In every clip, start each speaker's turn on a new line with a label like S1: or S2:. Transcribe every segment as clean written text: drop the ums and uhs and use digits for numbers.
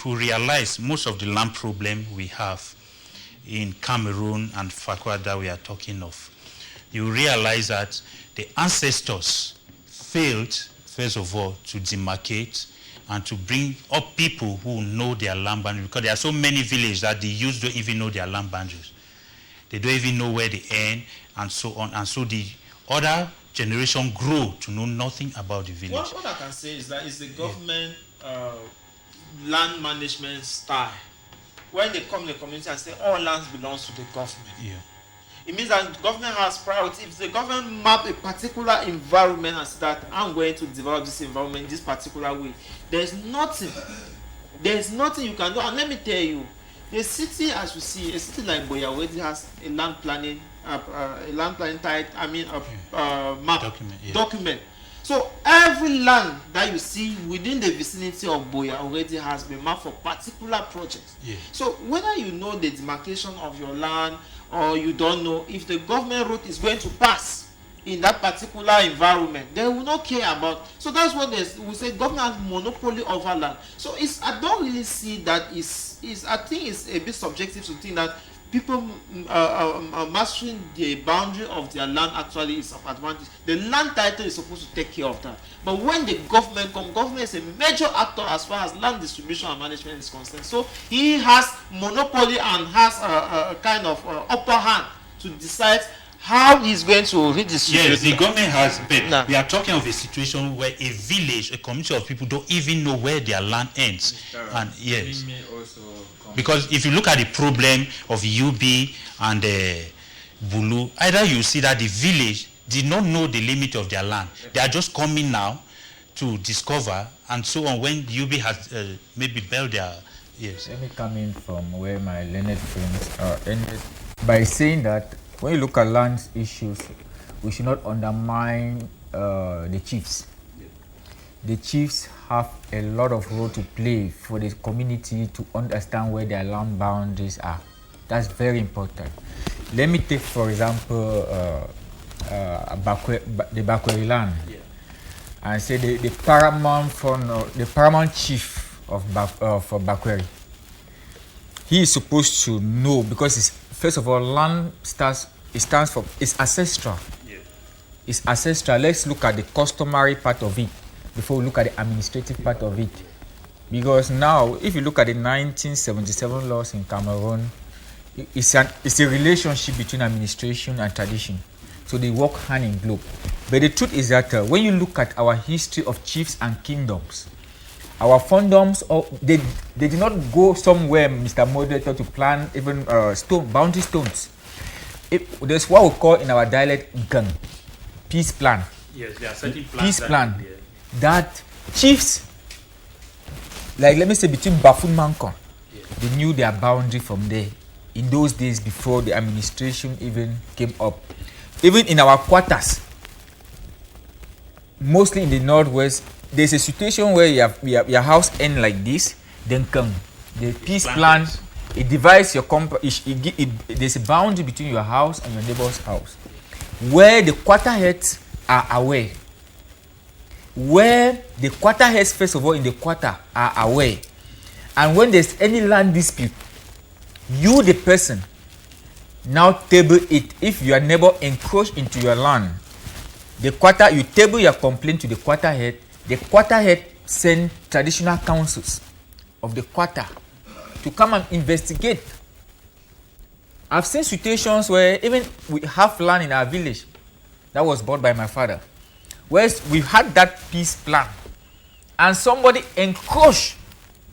S1: to realize most of the land problem we have in Cameroon and Farquhar that we are talking of, you realize that the ancestors failed, first of all, to demarcate and to bring up people who know their land boundaries, because there are so many villages that the youth don't even know their land boundaries. They don't even know where they end and so on. And so the other generation grow to know nothing about the village.
S2: What I can say is that it's the government land management style. When they come to the community and say all lands belongs to the government.
S1: Yeah.
S2: It means that the government has priority. If the government map a particular environment and say that I'm going to develop this environment in this particular way, there's nothing you can do. And let me tell you, the city, as you see, a city like Buea already has a land planning type, map document. So every land that you see within the vicinity of Buea already has been mapped for particular projects.
S1: Yeah.
S2: So whether you know the demarcation of your land or you don't know, if the government road is going to pass in that particular environment, they will not care about. So that's what we say government has monopoly over land. So I don't really see that I think it's a bit subjective to think that people mastering the boundary of their land actually is of advantage. The land title is supposed to take care of that. But when the government comes, government is a major actor as far as land distribution and management is concerned. So he has monopoly and has a kind of upper hand to decide how he's going to redistribute.
S1: Yes, the government has, but we are talking of a situation where a village, a community of people don't even know where their land ends. And yes, because if you look at the problem of UB and Bulu, either you see that the village did not know the limit of their land. They are just coming now to discover and so on when UB has maybe built their, yes.
S3: Let me come in from where my learned friends ended by saying that when you look at land issues, we should not undermine the chiefs. The chiefs have a lot of role to play for the community to understand where their land boundaries are. That's very important. Let me take, for example, the Bakweri land, and say the paramount chief of Bakweri. He is supposed to know, because first of all, land stands for, it's ancestral. Yeah. It's ancestral. Let's look at the customary part of it before we look at the administrative part of it. Because now, if you look at the 1977 laws in Cameroon, it's a relationship between administration and tradition. So they work hand in glove. But the truth is that when you look at our history of chiefs and kingdoms, our fondoms, they did not go somewhere, Mr. Moderator, to plan even boundary stones. There's what we call in our dialect gang, peace plan.
S1: Yes, there are certain plans.
S3: Peace plan. That chiefs, like let me say between Bafun Mankon, they knew their boundary from there. In those days before the administration even came up. Even in our quarters, mostly in the northwest, there's a situation where your house end like this, then come the peace plan. It divides your there's a boundary between your house and your neighbor's house, where the quarter heads are aware. Where the quarter heads, first of all, in the quarter are aware, and when there's any land dispute, you, the person, now table it. If your neighbor encroach into your land, the quarter, you table your complaint to the quarter head. The quarter head send traditional councils of the quarter to come and investigate. I've seen situations where even we have land in our village that was bought by my father, where we had that peace plan, and somebody encroached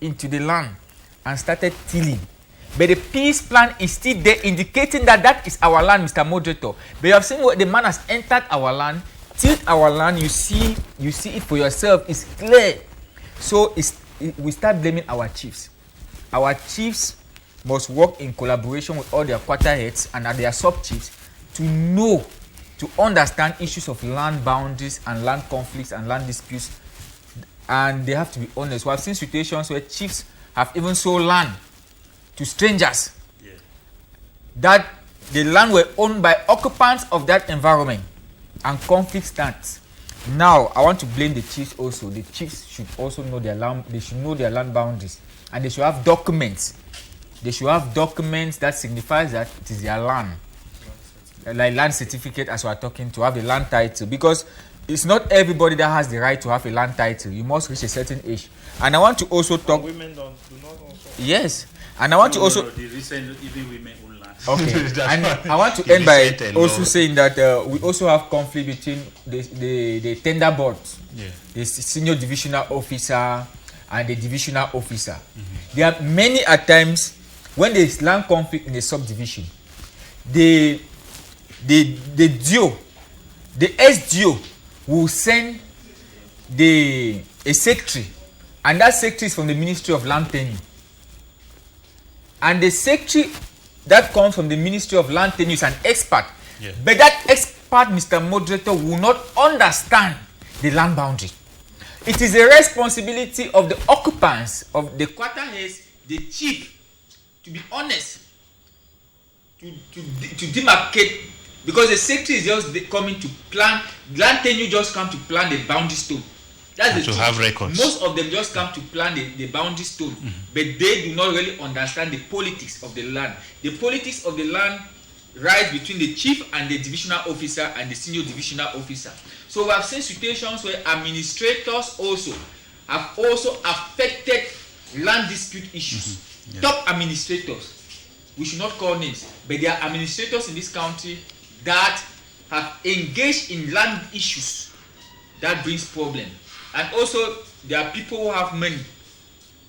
S3: into the land and started tilling. But the peace plan is still there, indicating that that is our land, Mr. Moderator. But you have seen what the man has entered our land, tilled our land. You see it for yourself. It's clear. So we start blaming our chiefs. Our chiefs must work in collaboration with all their quarter heads and their sub-chiefs to understand issues of land boundaries and land conflicts and land disputes. And they have to be honest. We have seen situations where chiefs have even sold land to strangers, that the land were owned by occupants of that environment, and conflict starts. Now, I want to blame the chiefs also. The chiefs should also know their land. They should know their land boundaries and they should have documents. They should have documents that signifies that it is their land. Like land certificate, as we are talking, to have a land title, because it's not everybody that has the right to have a land title. You must reach a certain age. And I want to also talk.
S2: Women do not also.
S3: Yes, and I want to also.
S1: The recent, even women own land.
S3: Okay, and I want to end by also saying that we also have conflict between the tender board, the senior divisional officer and the divisional officer. There are many at times when there is land conflict in a subdivision, the DO, the SDO will send a secretary, and that secretary is from the Ministry of Land Tenure. And the secretary that comes from the Ministry of Land Tenure is an expert. But that expert, Mr. Moderator, will not understand the land boundary. It is a responsibility of the occupants, of the quarter heads, the chief, to be honest, to demarcate, because the secretary is just coming to plan. Land tenure just come to plan the boundary stone. That's the
S1: to
S3: truth.
S1: have records.
S3: Most of them just come to plan the boundary stone, but they do not really understand the politics of the land. The politics of the land rise between the chief and the divisional officer and the senior divisional officer. So we have seen situations where administrators also have also affected land dispute issues. Top administrators, we should not call names, but there are administrators in this country that have engaged in land issues that brings problem. And also there are people who have money,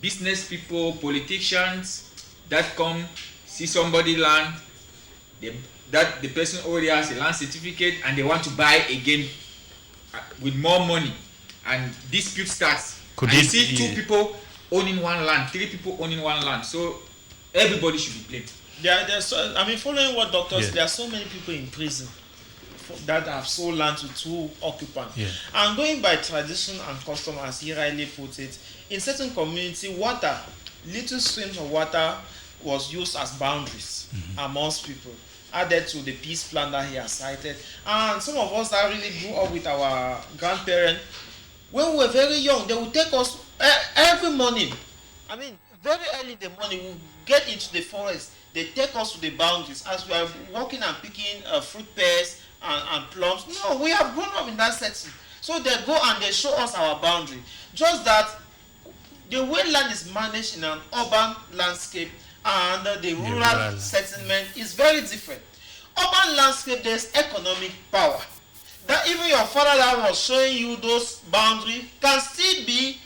S3: business people, politicians that come see somebody land, that the person already has a land certificate and they want to buy again with more money, and dispute starts. And you see two people owning one land, three people owning one land, so everybody should be blamed.
S2: Following what doctors, there are so many people in prison that have sold land to two occupants. And going by tradition and custom, as he rightly put it, in certain community, water, little streams of water was used as boundaries amongst people, added to the peace plan that he has cited. And some of us that really grew up with our grandparents, when we were very young, they would take us every morning. Very early in the morning, we get into the forest. They take us to the boundaries as we are walking and picking fruit pears and plums. No, we have grown up in that setting. So they go and they show us our boundary. Just that the way land is managed in an urban landscape and the rural settlement is very different. Urban landscape, there's economic power. That even your father that was showing you those boundaries can still be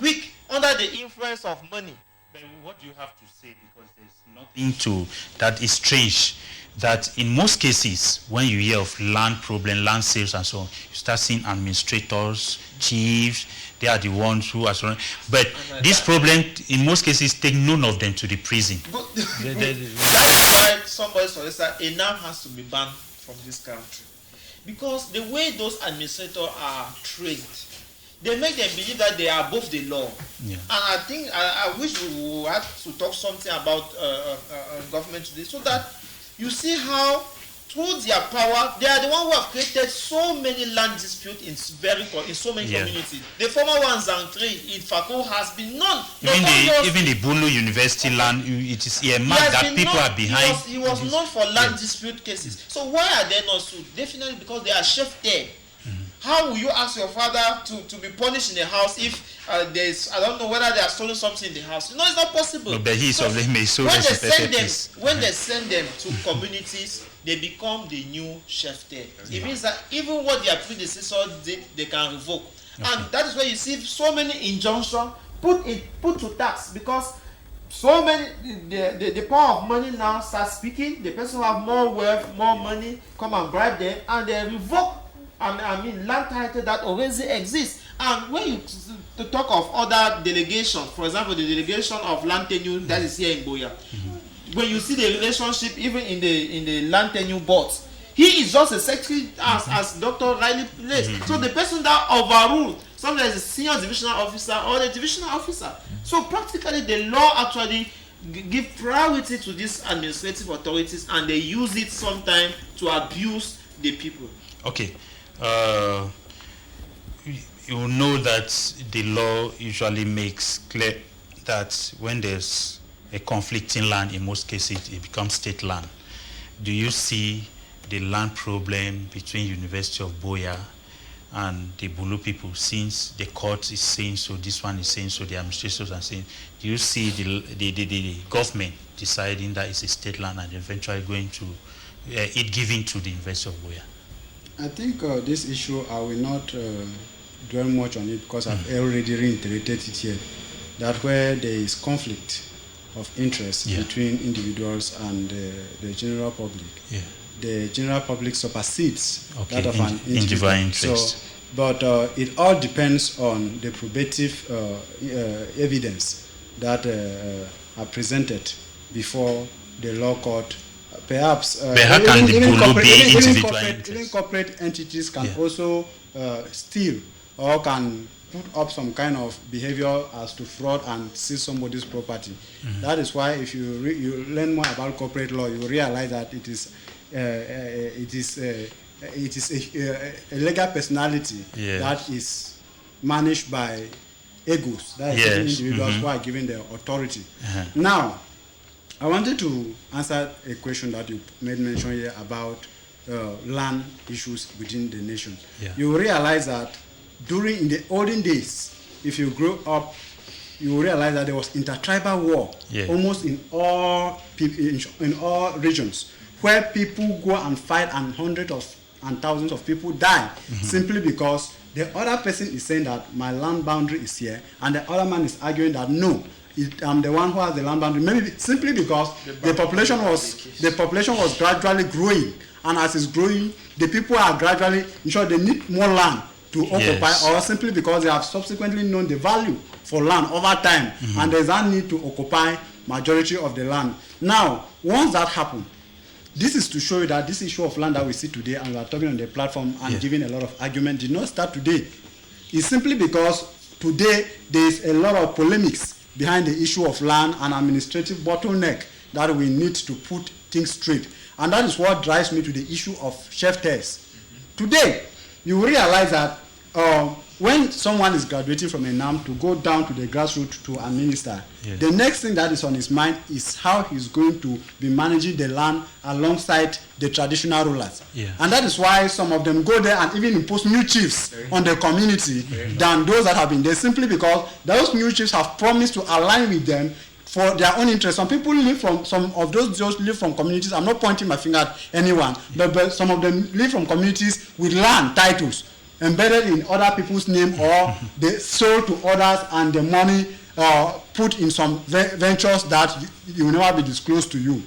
S2: weak under the influence of money.
S1: But what do you have to say? Because there's nothing to that is strange. That in most cases, when you hear of land problem, land sales and so on, you start seeing administrators, chiefs, they are the ones who are surrounded. But this problem, in most cases, take none of them to the prison.
S2: That's why somebody suggested a NAM has to be banned from this country. Because the way those administrators are trained, they make them believe that they are above the law. And I think, I wish we had to talk something about government today, so that you see how, through their power, they are the one who have created so many land disputes in so many communities. The former one, Zangtri, in Fako, has been known.
S1: Even the Bulu University land, it is earmarked that people are behind.
S2: He was known for land dispute cases. So why are they not sued? Definitely because they are chef there. How will you ask your father to be punished in the house if there's, I don't know whether they are stolen something in the house? No, it's not possible.
S1: No, but
S2: when they send them to communities, they become the new chef there. It means that even what their predecessors did, they can revoke. And that is why you see so many injunctions put to tax, because so many, the power of money now starts speaking. The person who have more wealth, more money, come and bribe them, and they revoke land title that already exists. And when you to talk of other delegations, for example, the delegation of land tenure that is here in Buea, when you see the relationship even in the land tenure boards, he is just a secretary as Dr. Riley placed. So the person that overruled, sometimes a senior divisional officer or the divisional officer. So practically the law actually give priority to these administrative authorities, and they use it sometimes to abuse the people.
S1: Okay. You know that the law usually makes clear that when there's a conflicting land, in most cases it becomes state land. Do you see the land problem between University of Buea and the Bulu people, since the court is saying so, this one is saying so, the administrators are saying, do you see the government deciding that it's a state land and eventually going to it giving to the University of Buea?
S4: I think this issue, I will not dwell much on it because I've already reiterated it here, that where there is conflict of interest between individuals and the general public, the general public supersedes that of an individual interest. So, but it all depends on the probative evidence that are presented before the law court. Perhaps even corporate entities can also steal or can put up some kind of behavior as to fraud and seize somebody's property. Mm-hmm. That is why if you learn more about corporate law, you realize that it is a legal personality that is managed by egos, that is individuals who are given the authority. Now, I wanted to answer a question that you made mention here about land issues within the nation. You realize that in the olden days, if you grew up, you realize that there was intertribal war almost in all regions, where people go and fight and hundreds and thousands of people die simply because the other person is saying that my land boundary is here, and the other man is arguing that no, I'm the one who has the land boundary. Maybe simply because the population was gradually growing, and as it's growing, the people are gradually they need more land to occupy, or simply because they have subsequently known the value for land over time, and there's a need to occupy majority of the land. Now, once that happens, this is to show you that this issue of land that we see today, and we are talking on the platform and giving a lot of argument, did not start today. It's simply because today there is a lot of polemics behind the issue of land and administrative bottleneck that we need to put things straight. And that is what drives me to the issue of chepters. Today, you realize that when someone is graduating from a NAM to go down to the grassroots to administer, the next thing that is on his mind is how he's going to be managing the land alongside the traditional rulers. And that is why some of them go there and even impose new chiefs on the community than those that have been there, simply because those new chiefs have promised to align with them for their own interest. Some people some of those just live from communities. I'm not pointing my finger at anyone, but some of them live from communities with land titles embedded in other people's name, or they sold to others and the money put in some ventures that you will never be disclosed to you.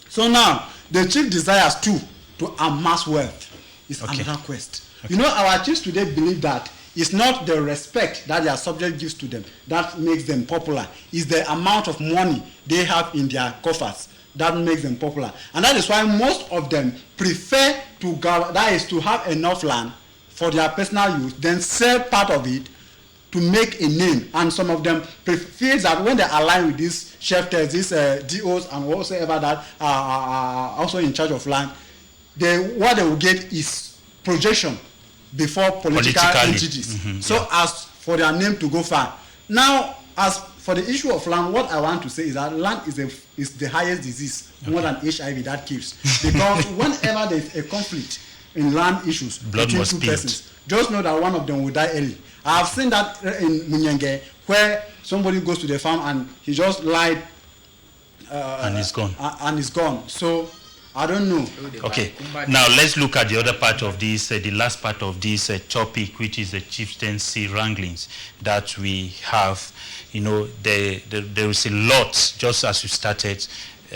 S4: So now, the chief desires too to amass wealth is another quest. You know, our chiefs today believe that it's not the respect that their subject gives to them that makes them popular. It's the amount of money they have in their coffers that makes them popular. And that is why most of them prefer to have enough land for their personal use, then sell part of it to make a name. And some of them feel that when they align with these chepters, these DOs and whatsoever that are also in charge of land, what they will get is projection before political entities. So as for their name to go far. Now, as for the issue of land, what I want to say is that land is the highest disease, more than HIV, that kills. Because whenever there is a conflict in land issues between two persons, just know that one of them will die early. I have seen that in Munyenge, where somebody goes to the farm and he just lied
S1: and he's gone.
S4: And he's gone. So I don't know.
S1: Okay. Now let's look at the other part of this, the last part of this topic, which is the chieftaincy wranglings that we have. You know, there is a lot, just as you started,